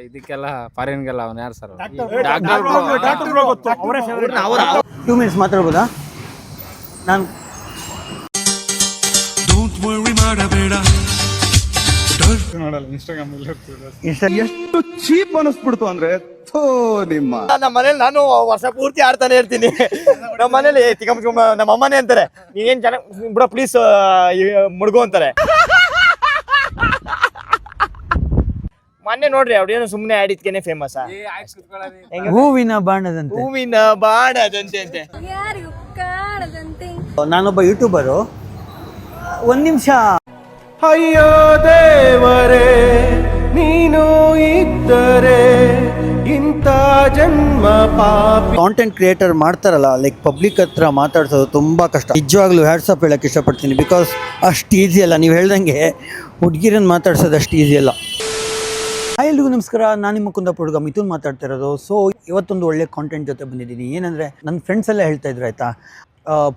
ಇದಕ್ಕೆಲ್ಲ ಫಾರಿನ್ಗೆಲ್ಲ ಅವನು ಯಾರು ಸರ್? Two minutes ಮಾತಾಡ್ಬೋದಾ? ನಾನು ಎಷ್ಟು ಚೀಪ್ ಅನಿಸ್ಬಿಡ್ತು ಅಂದ್ರೆ ನಮ್ಮ ಮನೇಲಿ ನಾನು ವರ್ಷ ಪೂರ್ತಿ ಆಡ್ತಾನೆ ಇರ್ತೀನಿ. ನಮ್ಮ ಮನೇಲಿ ನಮ್ಮ ಅಮ್ಮನೇ ಅಂತಾರೆ, ನೀನೇನ್ ಚೆನ್ನಾಗಿ ಬಿಡ ಪ್ಲೀಸ್ ಮುಡ್ಗು ಅಂತಾರೆ. ಮೊನ್ನೆ ನೋಡ್ರಿ ಅವ್ರೇನು ಸುಮ್ಮನೆ ಆಡಿದ್ಕೇನೆ ಫೇಮಸ್. ಹೂವಿನ ಬಾಣದಂತೆ ಹೂವಿನ ಬಾಣದಂತೆ ಅಂತೆ. ನಾನೊಬ್ಬ ಯೂಟ್ಯೂಬರು. ಒಂದ್ ನಿಮಿಷ. ಅಯ್ಯೋ ದೇವರೇ, ನೀನು ಇದ್ದರೆ ಇಂಥ ಜನ್ಮ ಪಾಪಿ. ಕಾಂಟೆಂಟ್ ಕ್ರಿಯೇಟರ್ ಮಾಡ್ತಾರಲ್ಲ, ಲೈಕ್ ಪಬ್ಲಿಕ್ ಹತ್ರ ಮಾತಾಡ್ಸೋದು ತುಂಬಾ ಕಷ್ಟ. ನಿಜವಾಗ್ಲೂ ಹ್ಯಾಟ್ಸಪ್ ಹೇಳಕ್ ಇಷ್ಟಪಡ್ತೀನಿ. ಬಿಕಾಸ್ ಅಷ್ಟು ಈಸಿ ಅಲ್ಲ. ನೀವು ಹೇಳ್ದಂಗೆ ಹುಡುಗಿರನ್ನ ಮಾತಾಡ್ಸೋದು ಅಷ್ಟು ಈಸಿ ಅಲ್ಲ. ಎಲ್ರಿಗೂ ನಮಸ್ಕಾರ, ನಾನು ನಿಮ್ಮ ಕುಂದಾಪುರ ಹುಡುಗ ಮಿಥುನ್ ಮಾತಾಡ್ತಾ ಇರೋದು. ಸೊ ಇವತ್ತೊಂದು ಒಳ್ಳೆ ಕಾಂಟೆಂಟ್ ಜೊತೆ ಬಂದಿದ್ದೀನಿ. ಏನಂದರೆ ನನ್ನ ಫ್ರೆಂಡ್ಸ್ ಎಲ್ಲ ಹೇಳ್ತಾ ಇದ್ರು ಆಯಿತಾ,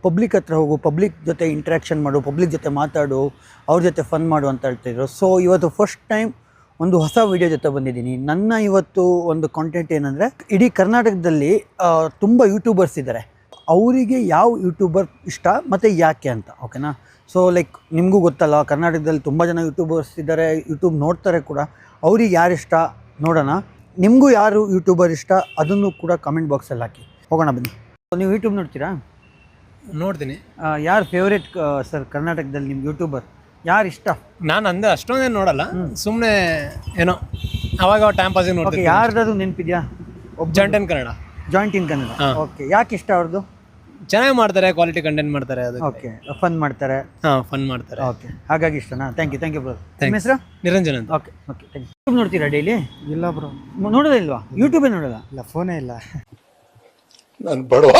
ಪಬ್ಲಿಕ್ ಹತ್ರ ಹೋಗು, ಪಬ್ಲಿಕ್ ಜೊತೆ ಇಂಟ್ರ್ಯಾಕ್ಷನ್ ಮಾಡು, ಪಬ್ಲಿಕ್ ಜೊತೆ ಮಾತಾಡು, ಅವ್ರ ಜೊತೆ ಫನ್ ಮಾಡು ಅಂತ ಹೇಳ್ತಾಯಿದ್ರು. ಸೊ ಇವತ್ತು ಫಸ್ಟ್ ಟೈಮ್ ಒಂದು ಹೊಸ ವಿಡಿಯೋ ಜೊತೆ ಬಂದಿದ್ದೀನಿ. ನನ್ನ ಇವತ್ತು ಒಂದು ಕಾಂಟೆಂಟ್ ಏನಂದರೆ, ಇಡೀ ಕರ್ನಾಟಕದಲ್ಲಿ ತುಂಬ ಯೂಟ್ಯೂಬರ್ಸ್ ಇದ್ದಾರೆ. ಅವರಿಗೆ ಯಾವ ಯೂಟ್ಯೂಬರ್ ಇಷ್ಟ ಮತ್ತು ಯಾಕೆ ಅಂತ, ಓಕೆನಾ? ಸೊ ಲೈಕ್ ನಿಮಗೂ ಗೊತ್ತಲ್ಲ, ಕರ್ನಾಟಕದಲ್ಲಿ ತುಂಬ ಜನ ಯೂಟ್ಯೂಬರ್ಸ್ ಇದ್ದಾರೆ, ಯೂಟ್ಯೂಬ್ ನೋಡ್ತಾರೆ ಕೂಡ. ಅವ್ರಿಗೆ ಯಾರು ಇಷ್ಟ ನೋಡೋಣ. ನಿಮಗೂ ಯಾರು ಯೂಟ್ಯೂಬರ್ ಇಷ್ಟ ಅದನ್ನು ಕೂಡ ಕಮೆಂಟ್ ಬಾಕ್ಸಲ್ಲಿ ಹಾಕಿ. ಹೋಗೋಣ ಬನ್ನಿ. ನೀವು ಯೂಟ್ಯೂಬ್ ನೋಡ್ತೀರಾ? ನೋಡ್ತೀನಿ. ಯಾರು ಫೇವ್ರೇಟ್ ಸರ್ ಕರ್ನಾಟಕದಲ್ಲಿ ನಿಮ್ಗೆ ಯೂಟ್ಯೂಬರ್ ಯಾರು ಇಷ್ಟ? ನಾನು ಅಂದೆ ಅಷ್ಟೊಂದೇನು ನೋಡಲ್ಲ, ಸುಮ್ಮನೆ ಏನೋ ಅವಾಗ ಟೈಮ್ ಪಾಸಿಗೆ ನೋಡ್ತೀನಿ. ಯಾರ್ದಾದ್ರು ನೆನಪಿದ್ಯಾ? Joint in Kannada. Joint in Kannada, okay. ಯಾಕೆ ಇಷ್ಟ ಅವ್ರದ್ದು? ಚೆನ್ನಾಗಿ ಮಾಡ್ತಾರೆ, ಕ್ವಾಲಿಟಿ ಕಂಟೆಂಟ್ ಮಾಡ್ತಾರೆ. ಅದು ಓಕೆ, ಫನ್ ಮಾಡ್ತಾರೆ. ಫನ್ ಮಾಡ್ತಾರೆ. ಓಕೆ, ಹಾಗಾಗಿ ಇಷ್ಟನಾ? Thank you bro. ನಿಮ್ಮ ಹೆಸರು? ನಿರಂಜನ್ ಅಂತ. Okay thank you. ಯೂಟ್ಯೂಬ್ ನೋಡ್ತೀರಾ ಡೈಲಿ? ಇಲ್ಲ ಬ್ರೋ, ನೋಡೋದೇ ಇಲ್ವಾ? ಯೂಟ್ಯೂಬೇ ನೋಡೋಲ್ಲ? ಇಲ್ಲ, ಫೋನೇ ಇಲ್ಲ. ನಾನು ಬಡವ,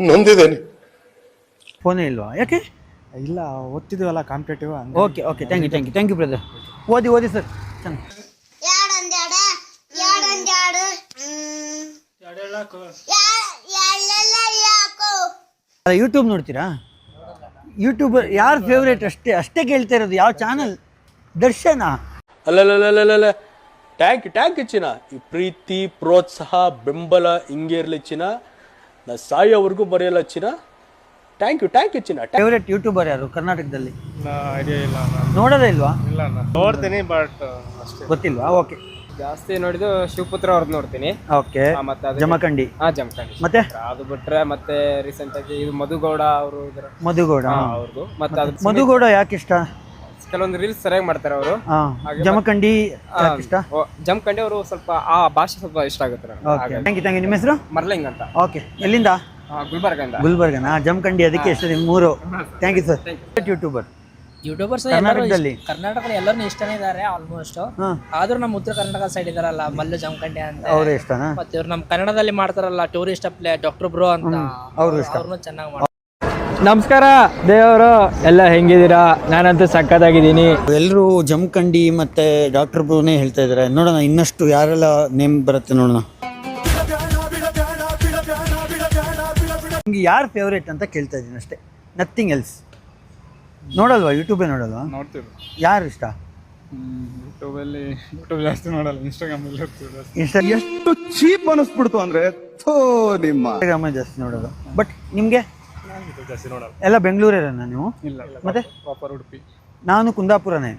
ನೊಂದಿದ್ದೇನೆ. ಫೋನೇ ಇಲ್ವಾ? ಯಾಕೆ? ಇಲ್ಲ, ಓದ್ತಿದ್ವಲ್ಲ competitive. Okay thank you brother. ಓದಿ ಸರ್ ಚೆನ್ನಾಗಿ. ಯೂಟ್ಯೂಬ್ ನೋಡ್ತೀರಾ? ಯೂಟ್ಯೂಬರ್ ಯಾರು ಫೇವ್ರೇಟ್ ಅಷ್ಟೇ ಕೇಳ್ತಾ ಇರೋದು. ಯಾವ ಚಾನಲ್? ದರ್ಶನ? ಅಲ್ಲಲ್ಲಲ್ಲಲ್ಲ, ಟ್ಯಾಂಕ್ ಚಿನ್ನ. ಈ ಪ್ರೀತಿ, ಪ್ರೋತ್ಸಾಹ, ಬೆಂಬಲ ಹಿಂಗೆ ಇರಲಿ ಚಿನ್ನ. ನಾ ಸಾಯೋವರೆಗೂ ಮರೆಯಲ್ಲ ಚಿನ್ನ. ಥ್ಯಾಂಕ್ ಯು ಚಿನ್ನ. ಫೇವ್ರೇಟ್ ಯೂಟ್ಯೂಬರ್ ಯಾರು ಕರ್ನಾಟಕದಲ್ಲಿ? ಐಡಿಯಾ ಇಲ್ಲ. ನೋಡೋದೇ ಇಲ್ವಾ? ಇಲ್ಲ, ನೋಡ್ತೀನಿ ಬಟ್ ಅಷ್ಟೇ. ಗೊತ್ತಿಲ್ವಾ? ಓಕೆ. ಜಾಸ್ತಿ ನೋಡಿದ್ದು ಶಿವಪುತ್ರ ಅವ್ರದ್ದು ನೋಡ್ತೀನಿ. ಓಕೆ, ಮತ್ತೆ ಜಮಖಂಡಿ. ಜಮಖಂಡಿ ಮತ್ತೆ ಅದು ಬಿಟ್ರೆ ಮತ್ತೆ ರೀಸೆಂಟ್ ಆಗಿ ಇದು ಮಧುಗೌಡ ಅವರು ಮಧುಗೌಡ ಅವ್ರದ್ದು. ಮತ್ತೆ ಅದು ಮಧುಗೌಡ ಯಾಕೆ ಇಷ್ಟ? ಕೆಲವೊಂದು ರೀಲ್ಸ್ ಸರಿಯಾಗಿ ಮಾಡ್ತಾರೆ ಅವರು. ಜಮಖಂಡಿ ಯಾಕೆ ಇಷ್ಟ? ಜಮಖಂಡಿ ಅವರು ಸ್ವಲ್ಪ ಆ ಭಾಷೆ ಸ್ವಲ್ಪ ಇಷ್ಟ ಆಗುತ್ತೆ ನನಗೆ. Okay, thank you. ನಿಮ್ಮ ಹೆಸರು? ಮರ್ಲಿಂಗ್ ಅಂತ. ಓಕೆ, ಎಲ್ಲಿಂದ? ಗುಲ್ಬರ್ಗನಾ? ಜಮಖಂಡಿ, ಅದಕ್ಕೆ ಎಷ್ಟು ನಿಮ್ಮ ಮೂರು. Thank you sir. ಯೂಟ್ಯೂಬರ್ಸ್ ಕರ್ನಾಟಕದಲ್ಲಿ ಎಲ್ಲರೂ ಇಷ್ಟನೇ ಇದ್ದಾರೆ ಆಲ್ಮೋಸ್ಟ್. ಆದ್ರೂ ನಮ್ಮ ಉತ್ತರ ಕರ್ನಾಟಕ ಸೈಡ್ ಇದಾರಲ್ಲ, ಮಲ್ಲು ಜಮಖಂಡಿ ಅಂತ, ಅವ್ರು ಇಷ್ಟನಾ? ಮತ್ತೆ ಇವ್ರು ನಮ್ಮ ಕನ್ನಡದಲ್ಲಿ ಮಾಡ್ತಾರಲ್ಲ ಟೂರಿಸ್ಟ್ ಪ್ಲೇ ಡಾಕ್ಟರ್ ಬ್ರೋ ಅಂತ, ಅವ್ರು ಇಷ್ಟ. ಅವ್ರನ್ನು ಚೆನ್ನಾಗಿ ಮಾಡ್ತಾರೆ. ನಮಸ್ಕಾರ ದೇವರು, ಎಲ್ಲ ಹೆಂಗಿದ್ದೀರಾ? ನಾನಂತೂ ಸಕ್ಕತ್ತಾಗಿದ್ದೀನಿ. ಎಲ್ಲರೂ ಜಮಖಂಡಿ ಮತ್ತೆ ಡಾಕ್ಟರ್ ಬ್ರೋನೇ ಹೇಳ್ತಾ ಇದ್ದಾರೆ. ನೋಡೋಣ ಇನ್ನಷ್ಟು ಯಾರೆಲ್ಲ ನೇಮ್ ಬರುತ್ತೆ ನೋಡೋಣ. ನಿಮ್ಗೆ ಯಾರು ಫೇವ್ರೇಟ್ ಅಂತ ಕೇಳ್ತಾ ಇದ್ದೀನಿ ಅಷ್ಟೇ, ನಥಿಂಗ್ ಎಲ್ಸ್. ನೋಡಲ್ವಾ? ಯೂಟ್ಯೂಬೇ ನೋಡಲ್ವಾ? ನೋಡ್ತೀವಿ. ಯಾರು ಇಷ್ಟ? ಯೂಟ್ಯೂಬ್ ಜಾಸ್ತಿ ನೋಡಲ್ಲ, ಇನ್ಸ್ಟಾಗ್ರಾಮ್ ಅಲ್ಲಿ ಎಷ್ಟು ಚೀಪ್ ಅನಿಸ್ಬಿಡ್ತು ಅಂದ್ರೆ ಇನ್ಸ್ಟಾಗ್ರಾಮ್ ಜಾಸ್ತಿ ನೋಡೋದು. ಬಟ್ ನಿಮ್ಗೆ? ಜಾಸ್ತಿ ನೋಡಲ್ಲ. ಎಲ್ಲ ಬೆಂಗಳೂರೇನ ನೀವು? ಇಲ್ಲ, ಮತ್ತೆ ಪ್ರಾಪರ್ ಉಡುಪಿ. ನಾನು ಕುಂದಾಪುರನೇ.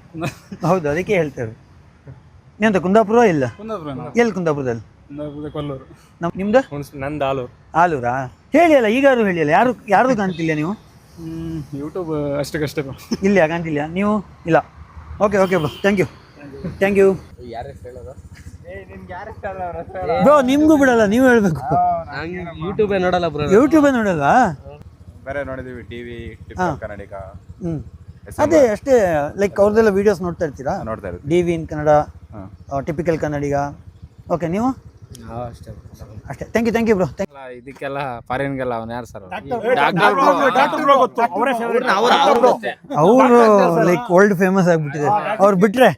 ಹೌದು, ಅದಕ್ಕೆ ಹೇಳ್ತೇವೆ. ನೀವಂತ ಕುಂದಾಪುರ? ಇಲ್ಲ, ಎಲ್ಲಿ ಕುಂದಾಪುರದಲ್ಲಿ? ಕೊಲ್ಲೂರು. ನಿಮ್ದು? ನಂದು ಆಲೂರಾ? ಹೇಳಿ ಅಲ್ಲ, ಈಗಾರು ಹೇಳಿ ಅಲ್ಲ. ಯಾರ್ದು ಕಾಣ್ತಿಲ್ಲ ನೀವು? ಯೂಟ್ಯೂಬ್ ಅಷ್ಟಕ್ಕಷ್ಟೇ. ಇಲ್ಲ ಕಾಣ್ತಿಲ್ಲ ನೀವು? ಇಲ್ಲ. Okay bro, thank you. Bro ನಿಮ್ಗೂ ಬಿಡಲ್ಲ, ನೀವು ಹೇಳ್ಬೇಕು. ಯೂಟ್ಯೂಬೇ ನೋಡಲ್ಲ ಬ್ರೋ. ಯೂಟ್ಯೂಬೇ ನೋಡಲ್ವಾ? ಬೇರೆ ನೋಡಿದೀವಿ, ಟಿವಿ, ಕನ್ನಡಿಗ. ಅದೇ ಅಷ್ಟೇ. ಲೈಕ್ ಅವ್ರದ್ದೆಲ್ಲ ವಿಡಿಯೋಸ್ ನೋಡ್ತಾ ಇರ್ತೀರಾ? ನೋಡ್ತಾ ಇರ್ತೀವಿ. TV in Kannada, typical Kannadiga. Okay, ನೀವು? ಅಷ್ಟೇ. Thank you bro. ಇದಕ್ಕೆಲ್ಲ ಫಾರಿನ್ಗೆಲ್ಲ ಅವನು ಯಾರು ಸರ್? ಅವರು ಲೈಕ್ ವರ್ಲ್ಡ್ ಫೇಮಸ್ ಆಗ್ಬಿಟ್ಟಿದೆ. ಅವ್ರು ಬಿಟ್ರೆ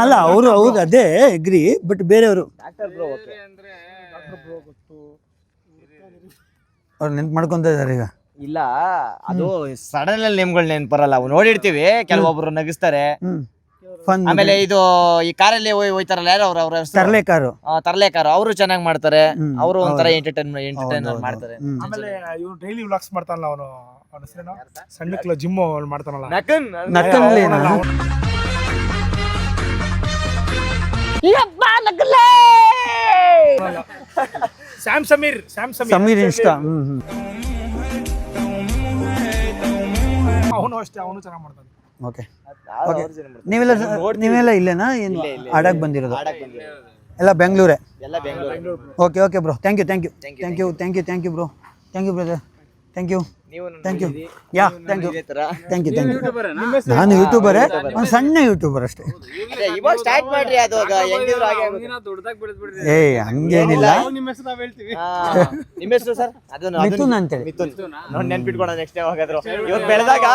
ಅಲ್ಲ, ಅವರು ಹೌದು, ಅದೇ ಅಗ್ರಿ. ಬಟ್ ಬೇರೆಯವರು ಅವ್ರು ನೆನ್ಪು ಮಾಡ್ಕೊಂತ ಇದಾರೆ ಈಗ. ಇಲ್ಲ, ಅದು ಸಡನ್ ಅಲ್ಲಿ ನೇಮ್ಗಳು ನೆನ್ಪರಲ್ಲ. ಅವು ನೋಡಿರ್ತೀವಿ, ಕೆಲವೊಬ್ರು ನಗಿಸ್ತಾರೆ, ಫನ್ ಆಮೇಲೆ ಇದು ಈ ಕಾರಲ್ಲಿ ಹೋಯ್ತಾರಲ್ಲ ಯಾರು ಅವ್ರ ಹೆಸರು ತರ್ಲೆ ಕಾರು. ತರ್ಲೇಕಾರು ಅವರು ಚೆನ್ನಾಗಿ ಮಾಡ್ತಾರೆ. ಅವರು ಒಂಥರ ಎಂಟರ್ಟೈನರ್ ಮಾಡ್ತಾರೆ. ಆಮೇಲೆ ಇವ್ನು ಡೈಲಿ ವ್ಲಾಗ್ಸ್ ಮಾಡ್ತಾನಲ್ಲ ಅವನು ಅವನ ಹೆಸರೇನು ಸಣ್ಣ ಜಿಮ್ ಮಾಡ್ತಾನಲ್ಲ ನಕ್ಕನ್ಲೇನಾ? Sam Sameer Sameer Insta. ಅವನು ಅಷ್ಟೇ, ಅವನು ಚೆನ್ನಾಗಿ ಮಾಡ್ತಾನೆ. ಓಕೆ ನೀವೆಲ್ಲ ಇಲ್ಲೇನಾ ಏನು ಆಡಕ್ ಬಂದಿರೋದು? ಎಲ್ಲ ಬೆಂಗಳೂರೇ. Okay okay bro, thank you bro, thank you brother, thank you ಯಾ ಥ್ಯಾಂಕ್ ಯು. ನಾನು ಯೂಟ್ಯೂಬರೇ, ಒಂದು ಸಣ್ಣ ಯೂಟ್ಯೂಬರ್ ಅಷ್ಟೇ. ಇವಾಗ ಸ್ಟಾರ್ಟ್ ಮಾಡ್ರಿ, ಅದು ಏ ಹಂಗೇನಿಲ್ಲ. ನಿಮ್ಮ ಹೆಸರು ಸರ್? ಮಿಥುನ್ ಅಂತೇಳಿ. ನೋಡಿ ನೆನ್ಪಿಟ್ಕೊಳ ನೆಕ್ಸ್ಟ್ ಯಾವಾಗಾದ್ರು ಇವ್ರು ಬೆಳೆದಾಗ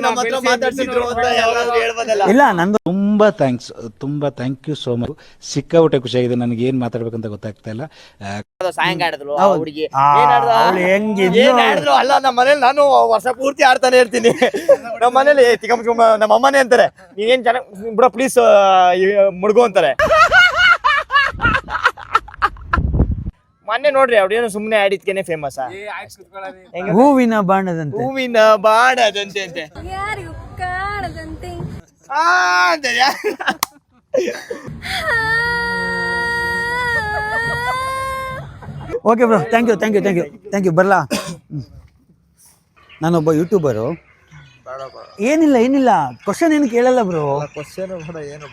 ನಮ್ಮ ಹತ್ರ ಮಾತಾಡ್ಸಿದ್ರು ಅಂತ ಯಾವಾಗಾದ್ರೂ ಹೇಳ್ಬೋದಲ್ಲ. ಇಲ್ಲ ನಂದು ತುಂಬಾ ಥ್ಯಾಂಕ್ ಯು ಸೋ ಮಚ್. ಸಿಕ್ಕಾಪಟ್ಟೆ ಖುಷಿಯಾಗಿದೆ. ನನಗೆ ಏನ್ ಮಾತಾಡ್ಬೇಕಂತ ಗೊತ್ತಾಗ್ತಾ ಇಲ್ಲ. ಸಾಂಗ್ ಆಡಿದ್ರು ಹುಡುಗಿ, ಹೆಂಗಿದ್ರು ಅಲ್ಲ ನಮ್ಮ ಮನೇಲಿ ನಾನು ವರ್ಷ ಪೂರ್ತಿ ಆಡ್ತಾನೆ ಇರ್ತೀನಿ. ನಮ್ಮ ಮನೇಲಿ ನಮ್ಮ ಅಮ್ಮನೇ ಅಂತಾರೆ, ನೀನೇನ್ ಚೆನ್ನಾಗಿ ಬಿಡ ಪ್ಲೀಸ್ ಮುಡ್ಗು ಅಂತಾರೆ. ಮೊನ್ನೆ ನೋಡ್ರಿ ಅವ್ರೇನು ಸುಮ್ನೆ ಆಡಿದ್ಕೇನೆ ಫೇಮಸ್. ಹೂವಿನ ಬಾಣದಂತೆ ಅಂತೆ ಓಕೆ ಬ್ರೋ, ಥ್ಯಾಂಕ್ ಯು ಬರಲಾ? ನಾನೊಬ್ಬ ಯೂಟ್ಯೂಬರು. ಏನಿಲ್ಲ ಕ್ವಶನ್ ಏನು ಕೇಳಲ್ಲ ಬ್ರೋ.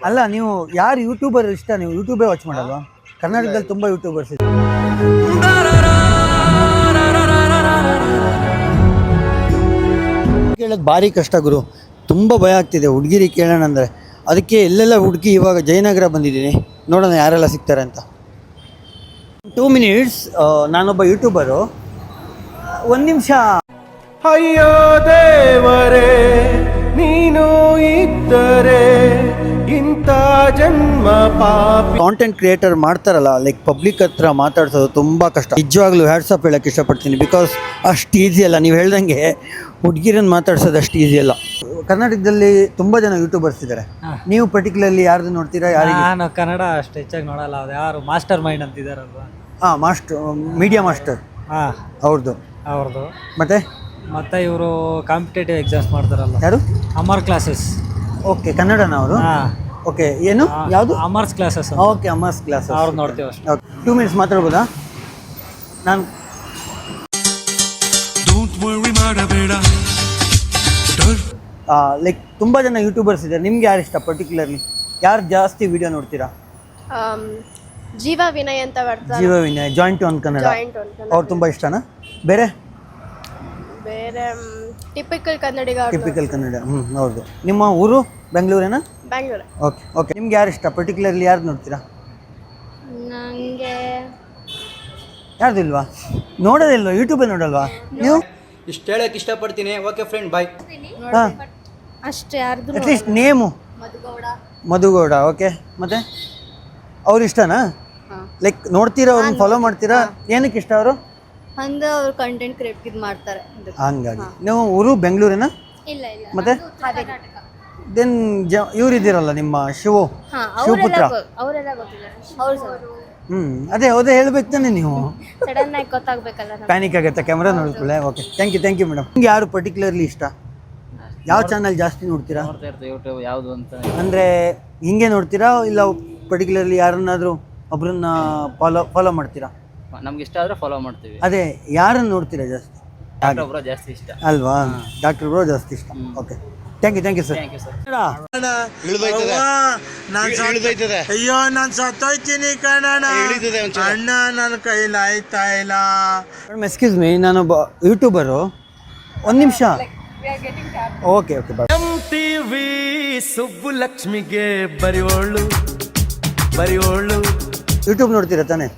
ಅಲ್ಲ, ನೀವು ಯಾರು ಯೂಟ್ಯೂಬರ್ ಇಷ್ಟ? ನೀವು ಯೂಟ್ಯೂಬೇ ವಾಚ್ ಮಾಡಲ್ವಾ? ಕರ್ನಾಟಕದಲ್ಲಿ ತುಂಬ ಯೂಟ್ಯೂಬರ್ಸ್ ಇದೆ. ಕೇಳೋದು ಭಾರಿ ಕಷ್ಟ ಗುರು, ತುಂಬ ಭಯ ಆಗ್ತಿದೆ ಹುಡುಗಿರಿಗೆ ಕೇಳೋಣ ಅಂದರೆ. ಅದಕ್ಕೆ ಎಲ್ಲೆಲ್ಲ ಹುಡುಗಿ ಇವಾಗ ಜಯನಗರ ಬಂದಿದ್ದೀನಿ, ನೋಡೋಣ ಯಾರೆಲ್ಲ ಸಿಗ್ತಾರೆ ಅಂತ. 2 minutes. ನಾನೊಬ್ಬ ಯೂಟ್ಯೂಬರು. 1 ನಿಮಿಷ. ಅಯ್ಯೋ ದೇವರೇ, ನೀನು ಇದ್ದರೆ ಇಂಥ ಜನ್ಮ ಪಾಪಿ. ಕಾಂಟೆಂಟ್ ಕ್ರಿಯೇಟರ್ ಮಾಡ್ತಾರಲ್ಲ, ಲೈಕ್ ಪಬ್ಲಿಕ್ ಹತ್ರ ಮಾತಾಡ್ಸೋದು ತುಂಬ ಕಷ್ಟ. ನಿಜವಾಗ್ಲೂ ಹ್ಯಾಟ್ಸಪ್ ಹೇಳಕ್ಕೆ ಇಷ್ಟಪಡ್ತೀನಿ. ಬಿಕಾಸ್ ಅಷ್ಟು ಈಸಿ ಅಲ್ಲ. ನೀವು ಹೇಳ್ದಂಗೆ ಹುಡುಗಿರನ್ನು ಮಾತಾಡ್ಸೋದು ಅಷ್ಟು ಈಸಿ ಅಲ್ಲ. ಕರ್ನಾಟಕದಲ್ಲಿ ತುಂಬ ಜನ ಯೂಟ್ಯೂಬರ್ಸ್ ಇದ್ದಾರೆ. ನೀವು ಪರ್ಟಿಕ್ಯುಲರ್ಲಿ ಯಾರ್ದು ನೋಡ್ತೀರಾ? ಯಾರಿಗೆ? ನಾನು ಕನ್ನಡ ಅಷ್ಟು ಹೆಚ್ಚಾಗಿ ನೋಡಲ್ಲ. ಅದು ಯಾರು ಮಾಸ್ಟರ್ ಮೈಂಡ್ ಅಂತಿದಾರಲ್ವಾ? ಮೀಡಿಯಾ ಮಾಸ್ಟರ್ ಅವ್ರದ್ದು. ಮತ್ತೆ ಇವರು ಕಾಂಪಿಟೇಟಿವ್ ಎಕ್ಸಾಮ್ಸ್ ಮಾಡ್ತಾರಲ್ಲ, ಯಾರು? ಅಮರ್ ಕ್ಲಾಸಸ್. ಓಕೆ, ಕನ್ನಡನ ಅವರು? ಓಕೆ, ಏನು ಯಾವುದು? Amar's classes. Okay, Amar's classes ಅವ್ರು ನೋಡ್ತೀವಿ ಅಷ್ಟೇ. 2 minutes ಮಾತಾಡ್ಬೋದಾ? ನಾನು ಲೈಕ್ ತುಂಬ ಜನ ಯೂಟ್ಯೂಬರ್ಸ್ ಇದ್ದಾರೆ. ನಿಮ್ಗೆ ಯಾರು ಇಷ್ಟ ಪರ್ಟಿಕ್ಯುಲರ್ಲಿ? ಯಾರು ಜಾಸ್ತಿ ವಿಡಿಯೋ ನೋಡ್ತೀರಾ? ಜೀವ ವಿನಯ್ ಅಂತ ಬರ್ತಾರೆ. ಜೀವ ವಿನಯ್, ಜಾಯಿಂಟ್ ಆನ್ ಕನ್ನಡ. ಅವ್ರು ತುಂಬ ಇಷ್ಟನಾ? ಬೇರೆ ಟಿಪಿಕಲ್ ಕನ್ನಡಿಗ. ಹೌದು. ನಿಮ್ಮ ಊರು ಬೆಂಗಳೂರೇನಾ? ಬೆಂಗಳೂರು. ಓಕೆ. ನಿಮ್ಗೆ ಯಾರು ಇಷ್ಟ ಪರ್ಟಿಕ್ಯುಲರ್ಲಿ? ಯಾರು ನೋಡ್ತೀರಾ? ನನಗೆ ಯಾರ್ದು ಇಲ್ವಾ? ನೋಡೋದಿಲ್ವಾ? ಯೂಟ್ಯೂಬೇ ನೋಡಲ್ವಾ ನೀವು? ಇಷ್ಟು ಹೇಳಕ್ಕೆ ಇಷ್ಟಪಡ್ತೀನಿ. ಓಕೆ ಫ್ರೆಂಡ್, ಬಾಯ್. ಹಾಂ, ಅಷ್ಟೇ. ಯಾರ್ದು ಅಟ್ಲೀಸ್ಟ್ ನೇಮು? ಮಧುಗೌಡ. ಓಕೆ, ಮತ್ತೆ ಅವ್ರು ಇಷ್ಟನಾ? ಲೈಕ್ ನೋಡ್ತೀರಾ, ಅವ್ರನ್ನ ಫಾಲೋ ಮಾಡ್ತೀರಾ? ಏನಕ್ಕೆ ಇಷ್ಟ ಅವರು? ಅಂದ್ರೆ ಅವರು ಕಂಟೆಂಟ್ ಕ್ರಿಯೇಟ್ ಮಾಡ್ತಾರೆ ಹಂಗಾಗಿ. ನೀವು ಊರು ಬೆಂಗಳೂರಿನ? ಇಲ್ಲ. ಮತ್ತೆ ದೆನ್ ಇವ್ರು ಇದ್ದೀರಲ್ಲ ನಿಮ್ಮ ಶಿವಪುತ್ರ. ಅವರೆಲ್ಲ ಗೊತ್ತಿಲ್ಲ. ಅದೇ ಹೇಳ್ಬೇಕು ತಾನೆ ನೀವು. ಸಡನ್ ಆಗಿ ಗೊತ್ತಾಗ್ಬೇಕಲ್ಲ, ಪ್ಯಾನಿಕ್ ಆಗುತ್ತೆ ಕ್ಯಾಮ್ರಾ ನೋಡ್ಕೊಳ್ಳೆ. Okay, thank you madam. ನಿಮ್ಗೆ ಯಾರು ಪರ್ಟಿಕ್ಯುಲರ್ಲಿ ಇಷ್ಟ? ಯಾವ ಚಾನಲ್ ಜಾಸ್ತಿ ನೋಡ್ತೀರಾ? ಯೂಟ್ಯೂಬ್ ಯಾವುದು ಅಂತ ಅಂದರೆ ಹಿಂಗೆ ನೋಡ್ತೀರಾ, ಇಲ್ಲ ಪರ್ಟಿಕ್ಯುಲರ್ಲಿ ಯಾರನ್ನಾದರೂ ಒಬ್ರನ್ನ ಫಾಲೋ ಮಾಡ್ತೀರಾ? ನಮ್ಗೆ ಇಷ್ಟ ಆದರೆ ಫಾಲೋ ಮಾಡ್ತೀವಿ. ಅದೇ ಯಾರನ್ನು ನೋಡ್ತೀರಾ ಜಾಸ್ತಿ? ಜಾಸ್ತಿ ಇಷ್ಟ ಅಲ್ವಾ? ಡಾಕ್ಟರ್ ಬ್ರೋ ಜಾಸ್ತಿ ಇಷ್ಟ. Okay, thank you sir. ಅಯ್ಯೋ ನಾನು ಸತ್ತೋಯ್ತೀನಿ ಕಣಣ್ಣ, ಅಣ್ಣ ನನ್ನ ಕೈಲಿ ಆಯ್ತಾ ಇಲ್ಲ. ಎಕ್ಸ್ಕ್ಯೂಸ್ ಮೀ, ನಾನೊಬ್ಬ ಯೂಟ್ಯೂಬರು. 1 ನಿಮಿಷ. Okay bye. MTV ಸುಬ್ಬುಲಕ್ಷ್ಮಿಗೆ ಬರಿಯೋಳು. ಯೂಟ್ಯೂಬ್ ನೋಡ್ತೀರಾ ತಾನೆ?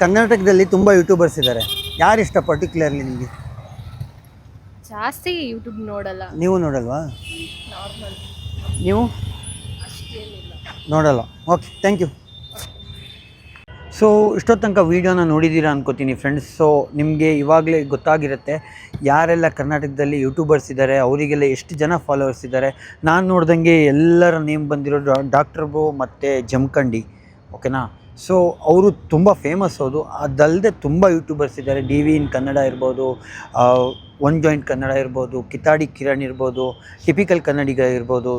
ಕರ್ನಾಟಕದಲ್ಲಿ ತುಂಬ ಯೂಟ್ಯೂಬರ್ಸ್ ಇದ್ದಾರೆ. ಯಾರು ಇಷ್ಟ ಪರ್ಟಿಕ್ಯುಲರ್ಲಿ ನಿಮಗೆ? ಜಾಸ್ತಿ ಯೂಟ್ಯೂಬ್ ನೋಡಲ್ಲ. ನೀವು ನೋಡಲ್ವಾ? ನೀವು ನೋಡಲ್ಲ? Okay, thank you. ಸೊ ಇಷ್ಟೊತ್ತು ತನಕ ವೀಡಿಯೋನ ನೋಡಿದ್ದೀರಾ ಅನ್ಕೋತೀನಿ ಫ್ರೆಂಡ್ಸ್. ಸೊ ನಿಮಗೆ ಇವಾಗಲೇ ಗೊತ್ತಾಗಿರುತ್ತೆ ಯಾರೆಲ್ಲ ಕರ್ನಾಟಕದಲ್ಲಿ ಯೂಟ್ಯೂಬರ್ಸ್ ಇದ್ದಾರೆ, ಅವರಿಗೆಲ್ಲ ಎಷ್ಟು ಜನ ಫಾಲೋವರ್ಸ್ ಇದ್ದಾರೆ. ನಾನು ನೋಡ್ದಂಗೆ ಎಲ್ಲರ ನೇಮ್ ಬಂದಿರೋ ಡಾಕ್ಟರ್ ಬ್ರೋ ಮತ್ತು ಜಮಖಂಡಿ, ಓಕೆನಾ. ಸೊ ಅವರು ತುಂಬ ಫೇಮಸ್ ಹೌದು. ಅದಲ್ಲದೆ ತುಂಬ ಯೂಟ್ಯೂಬರ್ಸ್ ಇದ್ದಾರೆ. DV ಇನ್ ಕನ್ನಡ ಇರ್ಬೋದು, ಒನ್ ಜಾಯಿಂಟ್ ಕನ್ನಡ ಇರ್ಬೋದು, ಕಿತಾಡಿ ಕಿರಣ್ ಇರ್ಬೋದು, ಟಿಪಿಕಲ್ ಕನ್ನಡಿಗ ಇರ್ಬೋದು,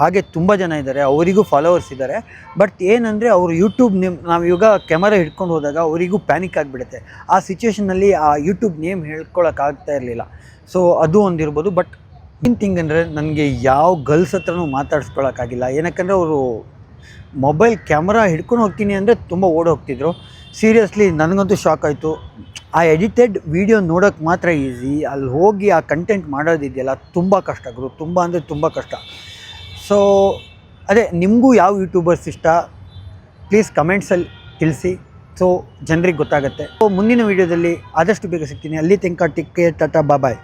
ಹಾಗೆ ತುಂಬ ಜನ ಇದ್ದಾರೆ. ಅವರಿಗೂ ಫಾಲೋವರ್ಸ್ ಇದ್ದಾರೆ. ಬಟ್ ಏನಂದರೆ ಅವರು ಯೂಟ್ಯೂಬ್ ನೇಮ್, ನಾವು ಇವಾಗ ಕ್ಯಾಮರಾ ಹಿಡ್ಕೊಂಡು ಹೋದಾಗ ಅವರಿಗೂ ಪ್ಯಾನಿಕ್ ಆಗಿಬಿಡುತ್ತೆ. ಆ ಸಿಚುವೇಷನಲ್ಲಿ ಆ ಯೂಟ್ಯೂಬ್ ನೇಮ್ ಹೇಳ್ಕೊಳಕ್ಕಾಗ್ತಾ ಇರಲಿಲ್ಲ. ಸೊ ಅದು ಒಂದಿರ್ಬೋದು. ಬಟ್ ಏನು ಥಿಂಗ್ ಅಂದರೆ ನನಗೆ ಯಾವ ಗರ್ಲ್ಸ್ ಹತ್ರನೂ ಮಾತಾಡಿಸ್ಕೊಳಕ್ಕಾಗಿಲ್ಲ. ಏನಕ್ಕಂದರೆ ಅವರು ಮೊಬೈಲ್ ಕ್ಯಾಮ್ರಾ ಹಿಡ್ಕೊಂಡು ಹೋಗ್ತೀನಿ ಅಂದರೆ ತುಂಬ ಓಡೋಗ್ತಿದ್ರು. ಸೀರಿಯಸ್ಲಿ ನನಗಂತೂ ಶಾಕ್ ಆಯಿತು. ಆ ಎಡಿಟೆಡ್ ವೀಡಿಯೋ ನೋಡೋಕ್ಕೆ ಮಾತ್ರ ಈಸಿ, ಅಲ್ಲಿ ಹೋಗಿ ಆ ಕಂಟೆಂಟ್ ಮಾಡೋದಿದೆಯಲ್ಲ ತುಂಬ ಕಷ್ಟ ಗುರು, ತುಂಬ ಅಂದರೆ ತುಂಬ ಕಷ್ಟ. ಸೊ ಅದೇ ನಿಮಗೂ ಯಾವ ಯೂಟ್ಯೂಬರ್ಸ್ ಇಷ್ಟ ಪ್ಲೀಸ್ ಕಮೆಂಟ್ಸಲ್ಲಿ ತಿಳಿಸಿ. ಸೊ ಜನರಿಗೆ ಗೊತ್ತಾಗುತ್ತೆ. ಸೊ ಮುಂದಿನ ವೀಡಿಯೋದಲ್ಲಿ ಆದಷ್ಟು ಬೇಗ ಸಿಗ್ತೀನಿ. ಅಲ್ಲಿ ತನಕ ಟಿಕ್ಕೆ ಟಾಟಾ ಬಾಯ್.